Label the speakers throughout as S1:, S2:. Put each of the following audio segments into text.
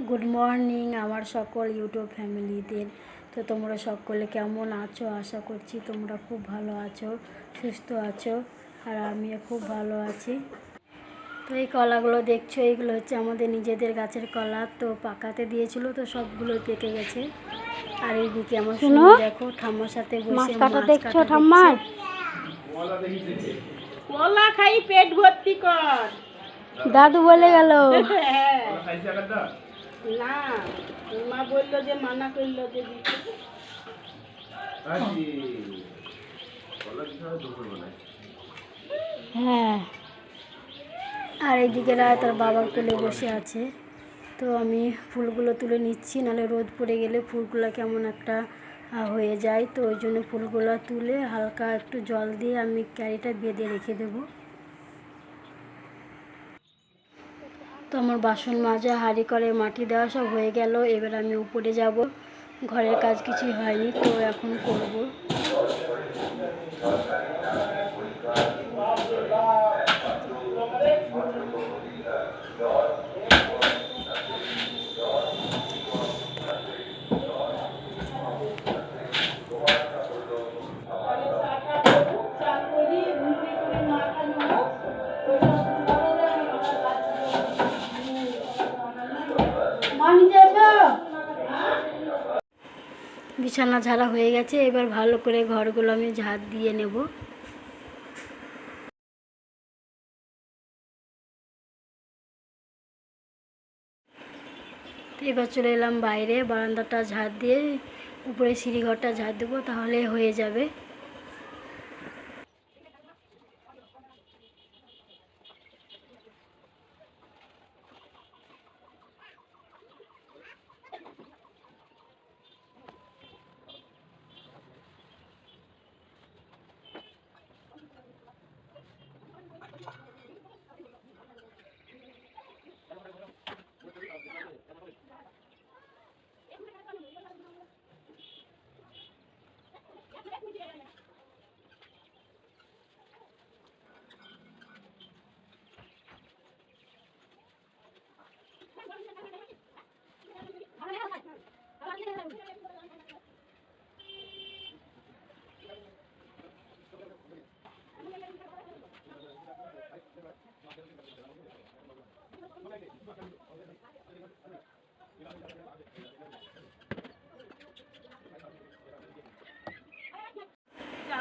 S1: Good morning আমার সকল YouTube ফ্যামিলিদের। তো তোমরা সকলে কেমন আছো? আশা করছি তোমরা খুব ভালো আছো, সুস্থ আছো, আর আমিও খুব ভালো আছি। তো এই কলাগুলো দেখছো, এইগুলো হচ্ছে আমাদের নিজেদের গাছের কলা। তো পাকাতে দিয়েছিল, তো সবগুলো পেকে গেছে। আর এইদিকে আমার শুনো দেখো ঠাম্মার সাথে বসে মাছ কাটা ঠাম্মার
S2: কলা খাই পেট ভর্তি কর,
S1: দাদু বলে গেল।
S2: না মা বললো যে মানা করলো যে
S1: হ্যাঁ। আর এইদিকে রায় তার বাবার কোলে বসে আছে। তো আমি ফুলগুলো তুলে নিচ্ছি, নাহলে রোদ পড়ে গেলে ফুলগুলো কেমন একটা হয়ে যায়। তো ওই জন্য ফুলগুলো তুলে হালকা একটু জল দিয়ে আমি ক্যারিটা বেঁধে রেখে দেবো। তো আমার বাসন মাজা, হাঁড়ি করে মাটি দেওয়া সব হয়ে গেল। এবার আমি উপরে যাব, ঘরের কাজ কিছুই হয়নি, তো এখন করব। বিছানা ঝাড়া হয়ে গেছে, এবার ভালো করে ঘরগুলো আমি ঝাড় দিয়ে নেব। এবার চলে এলাম বাইরে, বারান্দাটা ঝাড় দিয়ে উপরে সিঁড়িঘরটা ঝাড় দেবো, তাহলে হয়ে যাবে।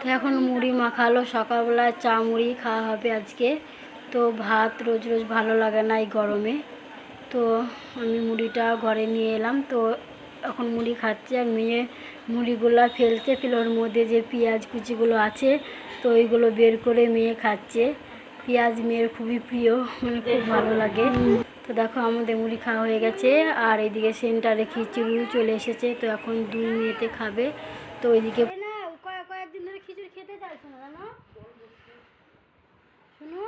S1: তো এখন মুড়ি মাখালো, সকালবেলায় চা মুড়ি খাওয়া হবে আজকে। তো ভাত রোজ রোজ ভালো লাগে না এই গরমে। তো আমি মুড়িটা ঘরে নিয়ে এলাম। তো এখন মুড়ি খাচ্ছে, আর মেয়ে মুড়িগুলো ফেলছে, ওর মধ্যে যে পেঁয়াজ কুচিগুলো আছে তো ওইগুলো বের করে মেয়ে খাচ্ছে। পেঁয়াজ মেয়ের খুবই প্রিয়, মানে খুব ভালো লাগে। তো দেখো আমাদের মুড়ি খাওয়া হয়ে গেছে, আর এইদিকে সেন্টারে খিচুড়ি চলে এসেছে। তো এখন 2 মেয়েতে খাবে। তো ওইদিকে কয়েকদিন ধরে খিচুড়ি খেতে চাইছো না জানো, শুনো।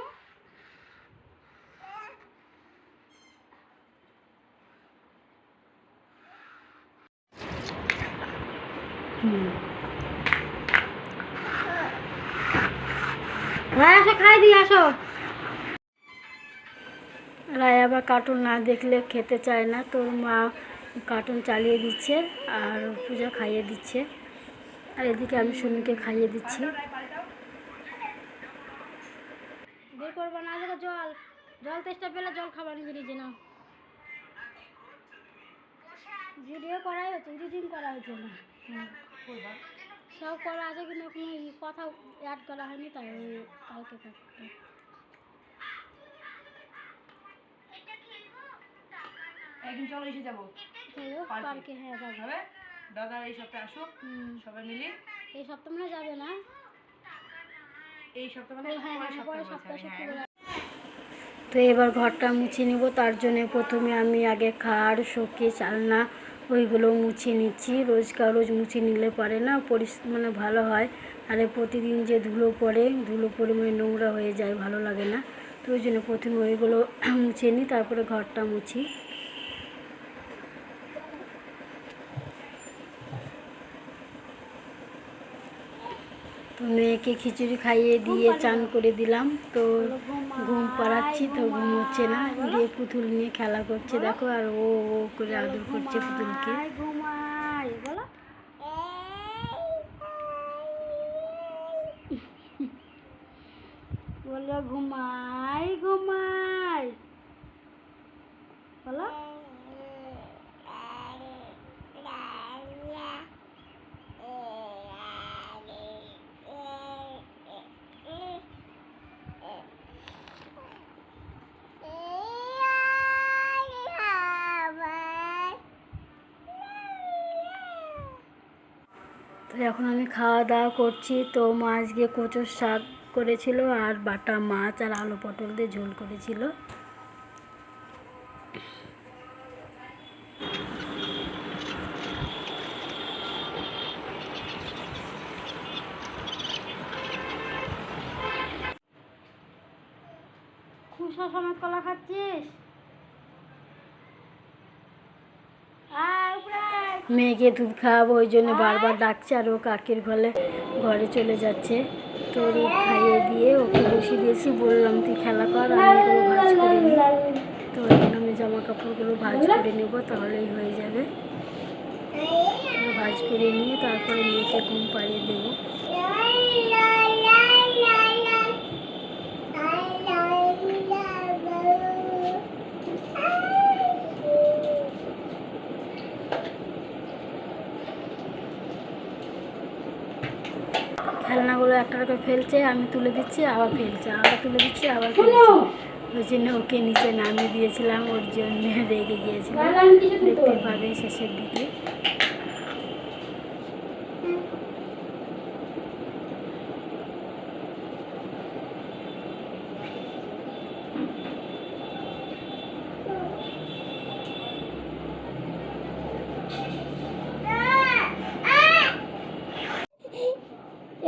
S1: আসো খাই দিয়ে আসো। রায় আবার কার্টুন না দেখলে খেতে চায় না, তোর মা কার্টুন চালিয়ে দিচ্ছে আর পূজা খাইয়ে দিচ্ছে, আর এদিকে আমি সুমিকে খাইয়ে দিচ্ছি। বের করবো না, জল জল তেষ্টা পেলে জল খাবার নিজে নিজে না। ভিডিও করাই হচ্ছে, এডিটিং করা হয়েছে না, সব করা আছে কিন্তু কোনো কথা অ্যাড করা হয়নি, তাই কালকে কাটতে।
S2: একদিন চলো এসে যাবো
S1: পার্কে। হ্যাঁ যাবে,
S2: দাদা এই সপ্তাহে আসুক সবাই মিলে।
S1: এই সপ্তাহ মানে যাবে না,
S2: এই সপ্তাহ মানে
S1: পরের সপ্তাহে। তো এবার ঘরটা মুছে নিব, তার জন্য প্রথমে আমি আগে খাট শোকেস আলনা ওইগুলো মুছে নিচ্ছি। রোজ মুছে নিলে পারে না মানে ভালো হয়, আর প্রতিদিন যে ধুলো পড়ে মানে নোংরা হয়ে যায়, ভালো লাগে না। তো ওই জন্য প্রথমে ওইগুলো মুছে নিই, তারপরে ঘরটা মুছি। তো তো মেয়েকে খিচুড়ি খাইয়ে দিয়ে চান করে দিলাম, তো ঘুম পাড়াচ্ছি, তো ঘুমোচ্ছে না, দিয়ে পুতুল নিয়ে খেলা করছে দেখো, আর ও ও করে আদর করছে পুতুলকে।
S2: ঘুমাই বলো, বলো ঘুমাই ঘুমাই বলো।
S1: তো এখন আমি খাওয়া দাওয়া করছি। তো মা আজকে কচুর শাক করেছিল, আর বাটা মাছ আর আলু পটল দিয়ে ঝোল করেছিল।
S2: খুশা সমেত কলা খাচ্ছিস?
S1: মেয়েকে দুধ খাওয়াবো, ওই জন্য বারবার ডাকছে, আর ও কাকির ঘরে চলে যাচ্ছে। তো দুধ খাইয়ে দিয়ে ওকে বসিয়ে দিয়েছি, বললাম তুই খেলা কর, আমি এগুলো ভাজ করে নিই। তো ওই জন্য আমি জামা কাপড়গুলো ভাজ করে নেবো, তাহলেই হয়ে যাবে। ভাজ করে নিয়ে তারপরে মেয়েকে ঘুম পাড়িয়ে দেবো। খেলনাগুলো একটা করে ফেলছে, আমি তুলে দিচ্ছি, আবার ফেলছে, আবার তুলে দিচ্ছি, আবার ফেলছে। ওই জন্য ওকে নিচে নামিয়ে দিয়েছিলাম, ওর জন্য রেগে গিয়েছিলাম, দেখতে পাবে শেষের দিকে।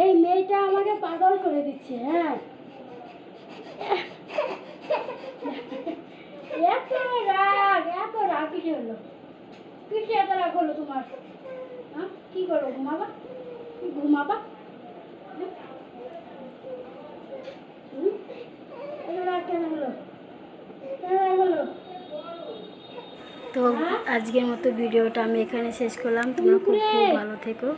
S2: এই মেয়েটা আমাকে পাগল করে দিচ্ছে। হ্যাঁ, এত রাগ কিসে হলো? কিসে এত রাগ হলো তোমার? হ্যাঁ, কি করো? ঘুমাবা? ঘুমাবা? এত রাগ কেন হলো? কেন রাগ হলো?
S1: তো আজকের মতো ভিডিওটা আমি এখানে শেষ করলাম। তোমরা খুব খুব ভালো থেকো।